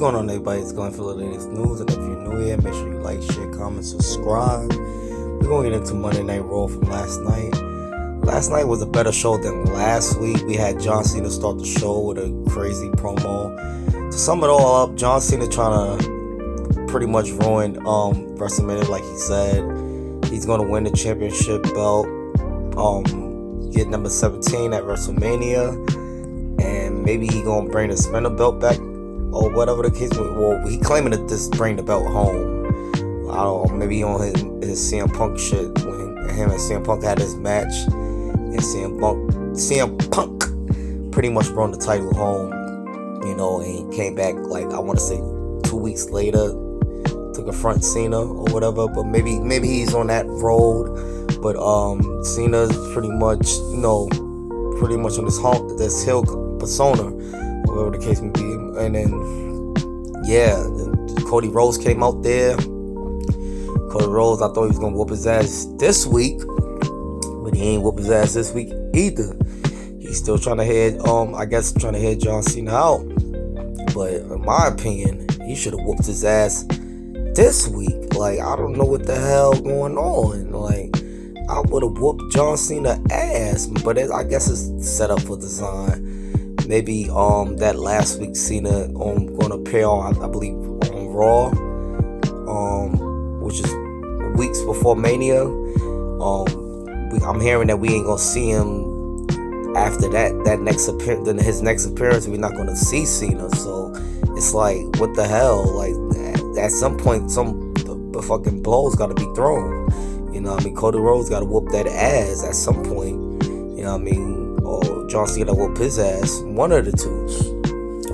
going on, everybody? It's going for the latest news, and if you're new here, make sure you like, share, comment, subscribe. We're going to get into Monday Night Raw from last night. Last night was a better show than last week. We had John Cena start the show with a crazy promo. To sum it all up, John Cena trying to pretty much ruin WrestleMania, like he said. He's going to win the championship belt, get number 17 at WrestleMania, and maybe he going to bring the spinner belt back, or whatever the case. Well, he claiming to just bring the belt home. I don't know, maybe on his CM Punk shit, when him and CM Punk had his match, and CM Punk pretty much brought the title home, and he came back, like, I want to say 2 weeks later to confront Cena or whatever. But maybe he's on that road. But Cena's pretty much on this heel persona, whatever the case may be. And then Cody Rhodes came out there. Cody Rhodes, I thought he was gonna whoop his ass this week, but he ain't whoop his ass this week either. He's still trying to head John Cena out. But in my opinion, he should have whooped his ass this week. Like, I don't know what the hell going on. Like, I would have whooped John Cena ass, but I guess it's set up for design. Maybe that last week Cena gonna appear on, I believe, on Raw, which is weeks before Mania. I'm hearing that we ain't gonna see him after his next appearance. We're not gonna see Cena, so it's like, what the hell? Like, at some point, the fucking blows gotta be thrown. Cody Rhodes gotta whoop that ass at some point. Or John Cena whoop his ass. One of the two.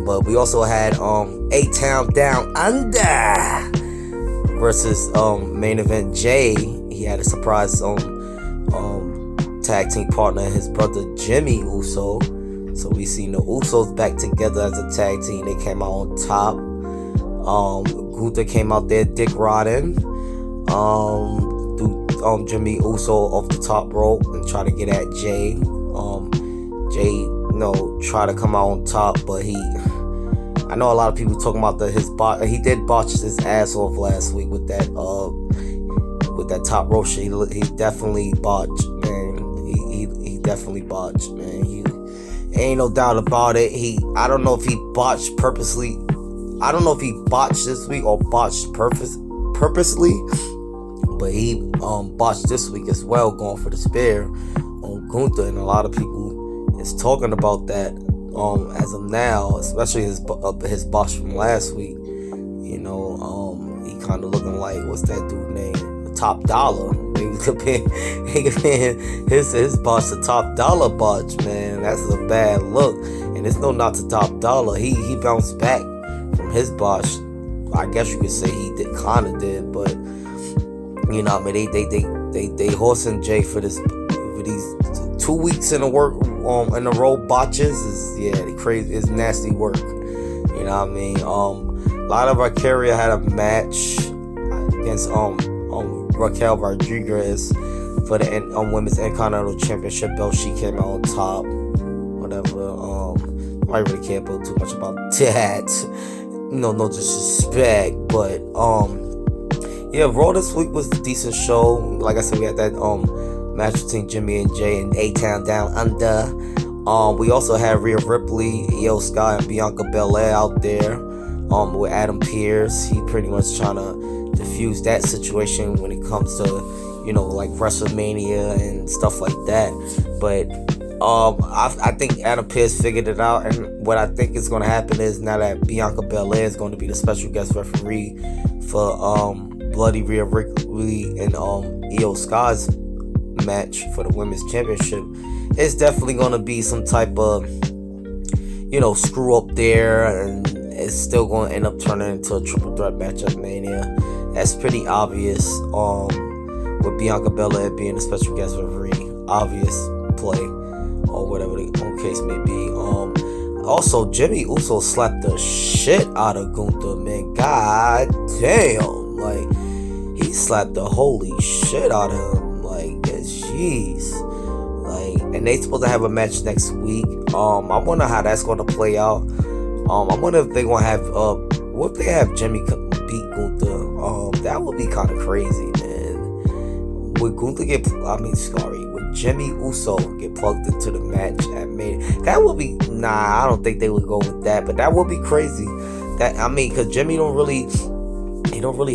But we also had A-Town Down Under versus main event Jay. He had a surprise tag team partner, his brother Jimmy Uso. So we seen the Usos back together as a tag team. They came out on top. Gunther came out there dick riding. Jimmy Uso off the top rope and try to get at Jay. Jay, try to come out on top, but I know a lot of people talking about his bot. He did botch his ass off last week with that top rope shit. He definitely botched, man. He definitely botched, man. Ain't no doubt about it. I don't know if he botched purposely. I don't know if he botched this week or botched purposely. But he botched this week as well, going for the spear on Gunther, and a lot of people is talking about that as of now, especially his botch from last week. He kind of looking like, what's that dude name? Top Dollar. Maybe comparing his botch to Top Dollar botch, man. That's a bad look, and it's no knock to Top Dollar. He bounced back from his botch. I guess you could say he kind of did, but. They horsing Jay for these 2 weeks in a row botches is crazy. It's nasty work. A lot of Arcaria had a match against Raquel Rodriguez for the Women's Intercontinental Championship belt. She came out on top. Whatever. I really can't put too much about that. No disrespect, but Raw this week was a decent show. Like I said, we had that match between Jimmy and Jay and A-Town Down Under. We also had Rhea Ripley, Io Sky, and Bianca Belair out there with Adam Pearce. He pretty much trying to diffuse that situation when it comes to like WrestleMania and stuff like that. But I think Adam Pearce figured it out, and what I think is going to happen is, now that Bianca Belair is going to be the special guest referee for Bloody Rhea Ripley and Io Sky's match for the women's championship, it's definitely going to be some type of screw up there, and it's still going to end up turning into a triple threat match at Mania. That's pretty obvious, with Bianca Belair being a special guest referee. Obvious play, or whatever the case may be. Also, Jimmy Uso slapped the shit out of Gunther, man. God damn. Like, he slapped the holy shit out of him. Like, jeez. Like, and they supposed to have a match next week. I wonder how that's going to play out. I wonder if they're going to have what if they have Jimmy beat Gunther? That would be kind of crazy, man. Would Jimmy Uso get plugged into the match at Mania? That would be, I don't think they would go with that, but that would be crazy. Because Jimmy don't really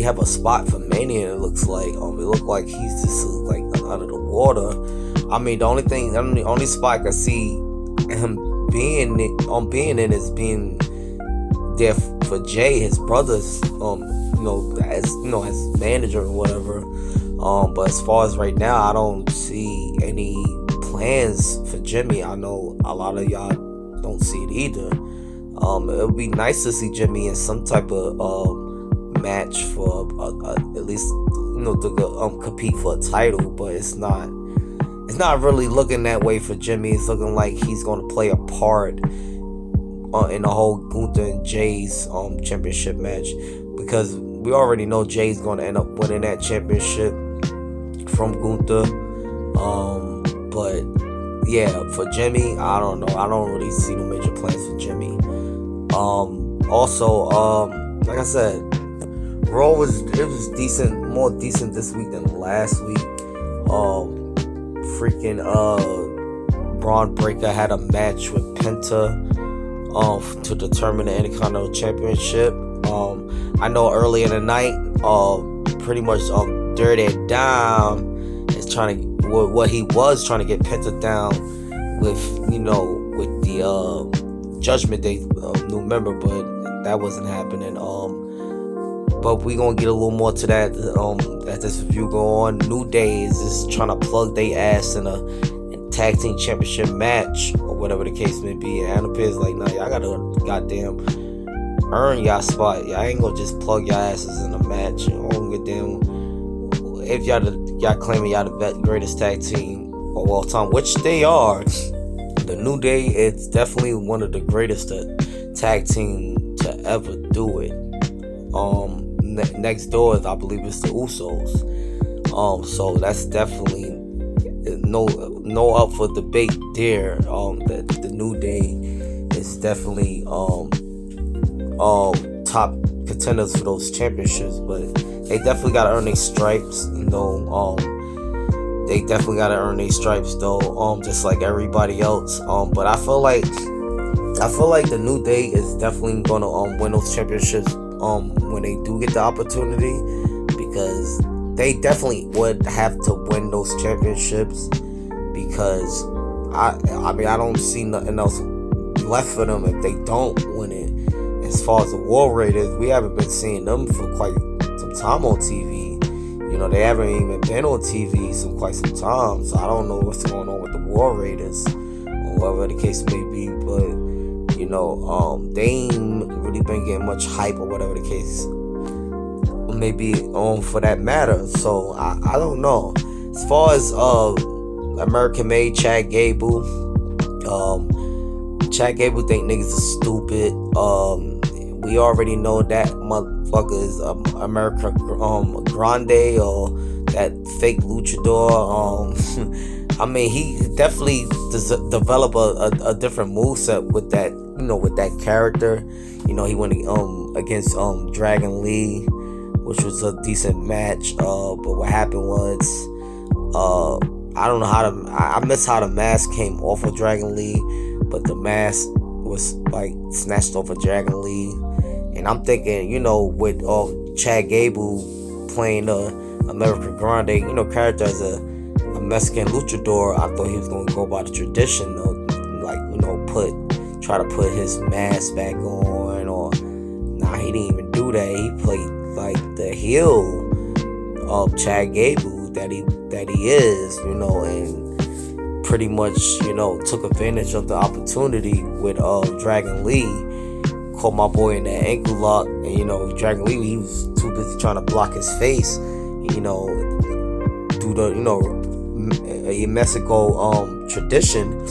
have a spot for Mania. It looks like, it look like he's just like under the water. The only spot I can see him being in is being there for Jay, his brother's, as manager or whatever. But as far as right now, I don't see any plans for Jimmy. I know a lot of y'all don't see it either. It would be nice to see Jimmy in some type of match for at least to compete for a title, but it's not really looking that way for Jimmy. It's looking like he's going to play a part in the whole Gunther and Jay's championship match, because we already know Jay's going to end up winning that championship from Gunther. But yeah, for Jimmy, I don't know. I don't really see no major plans for Jimmy. Also, like I said, Raw was decent, more decent this week than last week. Bron Breakker had a match with Penta to determine the Intercontinental Championship. I know earlier in the night, pretty much Dirty Dime is what he was trying to get Penta down with the Judgment Day new member, but that wasn't happening. But we gonna get a little more to that as this review go on. New Day is just trying to plug their ass in a tag team championship match or whatever the case may be. And Adam Pearce like, nah, y'all gotta goddamn earn y'all spot. Y'all ain't gonna just plug y'all asses in a match. If y'all claiming y'all the greatest tag team of all time, which they are. The New Day, it's definitely one of the greatest tag team to ever do it. Next door is, I believe, it's the Usos. So that's definitely no up for debate there. The New Day is definitely top contenders for those championships, but they definitely gotta earn their stripes. They definitely gotta earn their stripes though. Just like everybody else. But I feel like the New Day is definitely gonna win those championships when they do get the opportunity, because they definitely would have to win those championships, because I don't see nothing else left for them if they don't win it. As far as the War Raiders, we haven't been seeing them for quite some time on TV. They haven't even been on TV for quite some time, so I don't know what's going on with the War Raiders or whatever the case may be, but they ain't really been getting much hype or whatever the case may be for that matter. So I don't know. As far as American made Chad Gable think niggas are stupid. We already know that motherfucker is America Grande or that fake luchador. He definitely developed a different moveset with that, with that character. He went against Dragon Lee, which was a decent match. But what happened was, I don't know I missed how the mask came off of Dragon Lee, but the mask was like snatched off of Dragon Lee. And I'm thinking, with Chad Gable playing American Grande, character as a Mexican luchador, I thought he was gonna go by the tradition of, try to put his mask back on, or he didn't even do that. He played like the heel of Chad Gable that he is, and pretty much, took advantage of the opportunity with Dragon Lee. Caught my boy in that ankle lock, and Dragon Lee, he was too busy trying to block his face, through the Mexico tradition.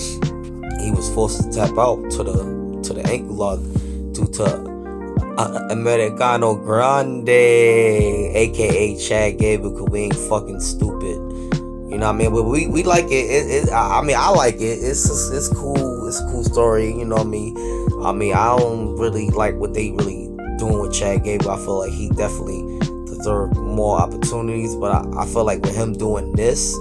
He was forced to tap out to the ankle lock due to Americano Grande, aka Chad Gable, because we ain't fucking stupid. But we like it. I like it. It's cool. It's a cool story. I don't really like what they really doing with Chad Gable, I feel like he definitely deserved more opportunities. But I feel like with him doing this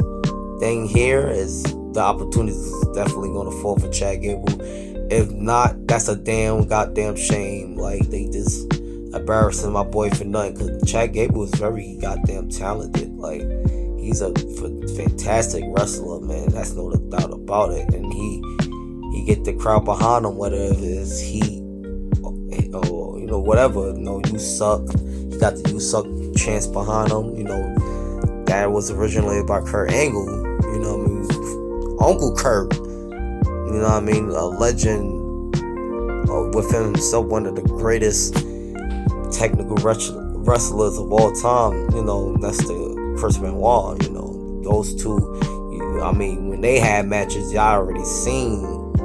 thing here, is the opportunities is definitely going to fall for Chad Gable. If not, that's a goddamn shame. Like, they just embarrassing my boy for nothing, because Chad Gable is very goddamn talented. Like, he's a fantastic wrestler, man. That's no doubt about it. And he get the crowd behind him, whether it is heat or whatever. You suck. He got the "you suck" chants behind him. That was originally by Kurt Angle. Uncle Kurt. A legend within himself, one of the greatest technical wrestlers of all time. That's the Chris Benoit. Those two. When they had matches, y'all already seen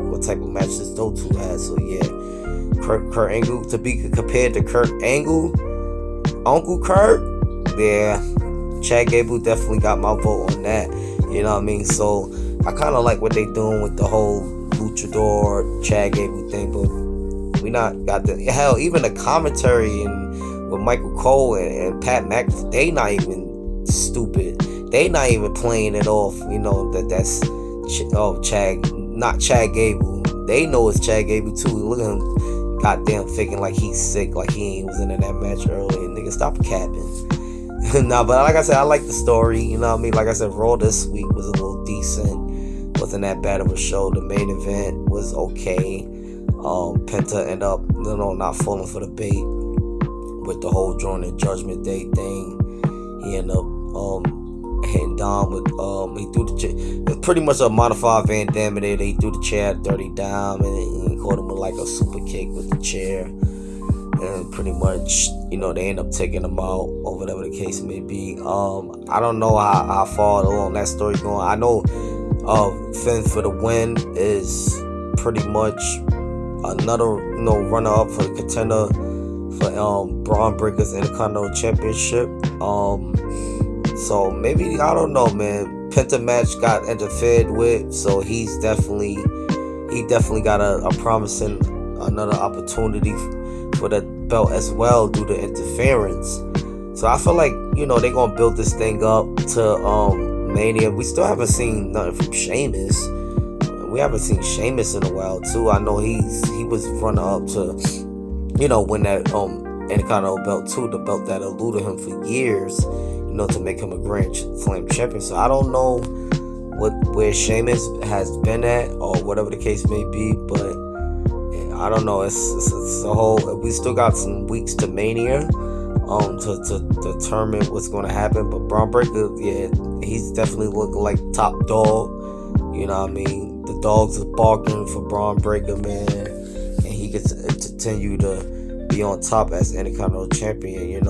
what type of matches those two had. So yeah, Kurt Angle, to be compared to Kurt Angle, Uncle Kurt, yeah, Chad Gable definitely got my vote on that. So I kind of like what they doing with the whole luchador Chad Gable thing, but we not got the hell. Even the commentary and with Michael Cole and Pat McAfee, they not even stupid. They not even playing it off. That's Chad, not Chad Gable. They know it's Chad Gable too. Look at him, goddamn, faking like he's sick, like he ain't was in that match earlier. Nigga, stop capping. Nah, but like I said, I like the story. Like I said, Raw this week was a little decent. Wasn't that bad of a show. The main event was okay. Penta ended up, not falling for the bait with the whole Jordan Judgment Day thing. He ended up hitting Dom with he threw the chair. It's pretty much a modified Van Damme there. He threw the chair at Dirty Dom and he caught him with like a super kick with the chair. And pretty much, they end up taking him out, or whatever the case may be. I don't know how far along that story going. I know Finn for the win is pretty much another runner-up for the contender for Bron Breakker's Intercontinental Championship. So maybe, I don't know, man. Penta match got interfered with, so he definitely got a promising another opportunity for the belt as well due to interference. So I feel like they're gonna build this thing up to Mania. We still haven't seen nothing from Sheamus. We haven't seen Sheamus in a while too. I know he was runner up to win that Intercontinental belt too, the belt that eluded him for years, to make him a Grand Slam champion. So I don't know where Sheamus has been at, or whatever the case may be, but I don't know. It's a whole. We still got some weeks to Mania, to determine what's going to happen. But Bron Breakker, yeah, he's definitely looking like top dog. The dogs are barking for Bron Breakker, man, and he gets to continue to be on top as Intercontinental champion.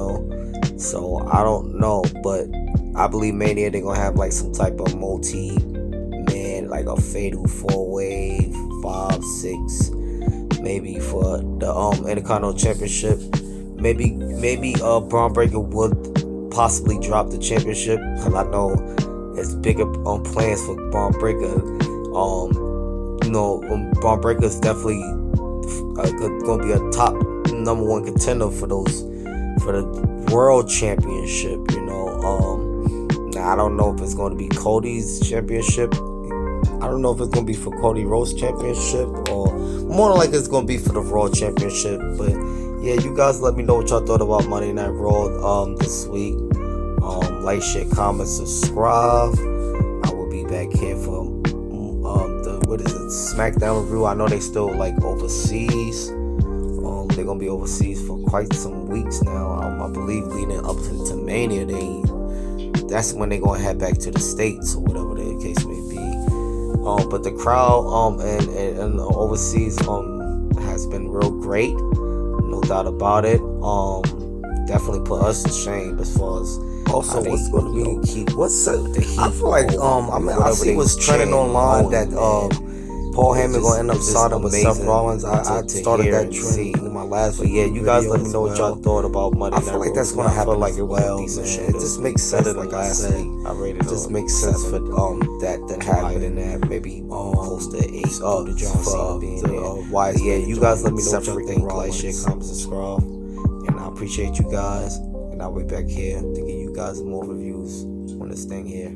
So I don't know, but I believe Mania they're gonna have like some type of multi-man, like a fatal 4-way, 5, 6. Maybe for the Intercontinental Championship. Maybe Bron Breakker would possibly drop the championship, because I know there's bigger plans for Bron Breakker. Bron Breakker is definitely going to be a top number one contender for the World Championship. Now I don't know if it's going to be Cody's championship. I don't know if it's going to be for Cody Rhodes championship, or more than likely it's going to be for the Raw championship. But yeah, you guys let me know what y'all thought about Monday Night Raw this week. Like, share, comment, subscribe. I will be back here for SmackDown review. I know they still overseas. They're gonna be overseas for quite some weeks now. I believe leading up to Mania, that's when they're gonna head back to the States, or whatever the case may be. But the crowd and overseas has been real great, no doubt about it. Definitely put us to shame as far as also what's going to be keep what's the heat. I feel like I see what's trending online that Paul Heyman gonna end up signing with Seth Rollins. I started that trend in my last video. Yeah, you guys let me know what y'all thought about Monday Night Raw. I feel like that's gonna happen like well, man. It just makes sense. Like I said, it just makes sense for that happen and that maybe close to 8 the John Cena being there. Why? Yeah, you guys let me know what y'all think. Like, share, comment, subscribe, appreciate you guys, and I'll be back here to give you guys more reviews on this thing here.